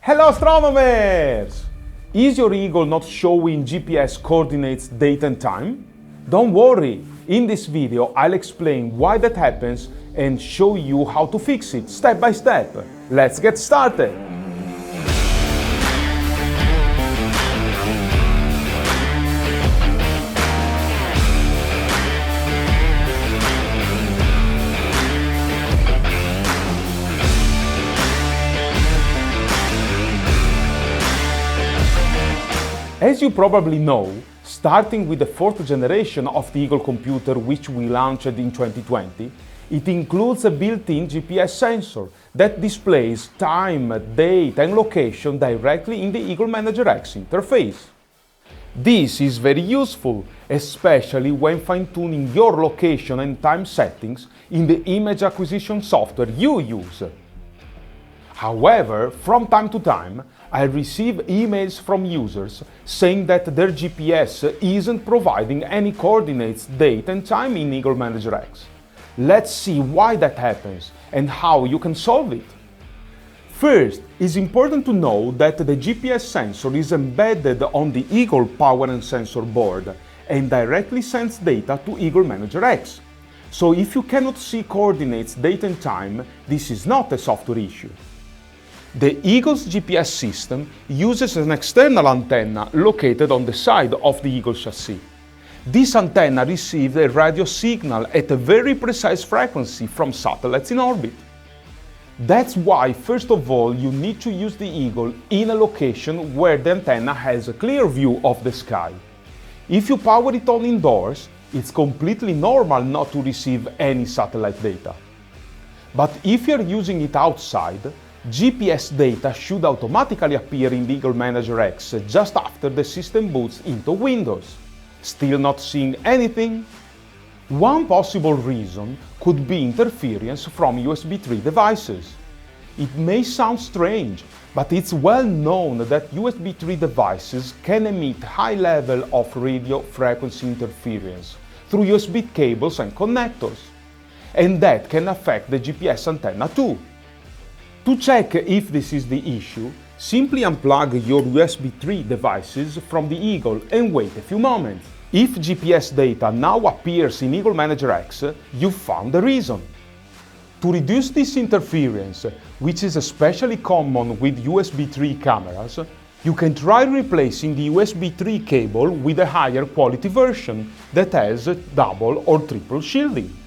Hello astronomers! Is your Eagle not showing GPS coordinates, date and time? Don't worry, in this video I'll explain why that happens and show you how to fix it step by step. Let's get started! As you probably know, starting with the fourth generation of the Eagle computer which we launched in 2020, it includes a built-in GPS sensor that displays time, date and location directly in the Eagle Manager X interface. This is very useful, especially when fine-tuning your location and time settings in the image acquisition software you use. However, from time to time, I receive emails from users saying that their GPS isn't providing any coordinates, date and time in Eagle Manager X. Let's see why that happens and how you can solve it. First, it's important to know that the GPS sensor is embedded on the Eagle Power and Sensor board and directly sends data to Eagle Manager X. So if you cannot see coordinates, date and time, this is not a software issue. The Eagle's GPS system uses an external antenna located on the side of the Eagle chassis. This antenna receives a radio signal at a very precise frequency from satellites in orbit. That's why, first of all, you need to use the Eagle in a location where the antenna has a clear view of the sky. If you power it on indoors, it's completely normal not to receive any satellite data. But if you're using it outside, GPS data should automatically appear in the Eagle Manager X just after the system boots into Windows. Still not seeing anything? One possible reason could be interference from USB 3 devices. It may sound strange, but it's well known that USB 3 devices can emit high level of radio frequency interference through USB cables and connectors, and that can affect the GPS antenna too. To check if this is the issue, simply unplug your USB 3 devices from the Eagle and wait a few moments. If GPS data now appears in Eagle Manager X, you've found the reason. To reduce this interference, which is especially common with USB 3 cameras, you can try replacing the USB 3 cable with a higher quality version that has double or triple shielding.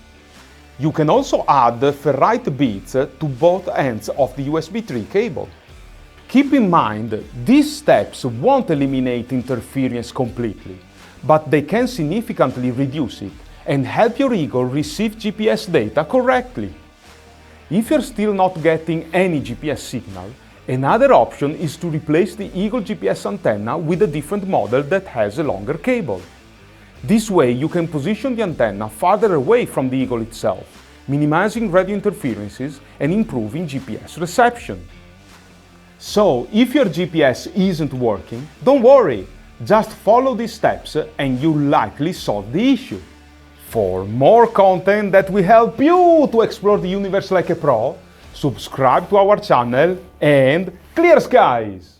You can also add ferrite beads to both ends of the USB 3 cable. Keep in mind, these steps won't eliminate interference completely, but they can significantly reduce it and help your Eagle receive GPS data correctly. If you're still not getting any GPS signal, another option is to replace the Eagle GPS antenna with a different model that has a longer cable. This way you can position the antenna farther away from the Eagle itself, minimizing radio interferences and improving GPS reception. So, if your GPS isn't working, don't worry, just follow these steps and you'll likely solve the issue. For more content that will help you to explore the universe like a pro, subscribe to our channel and clear skies!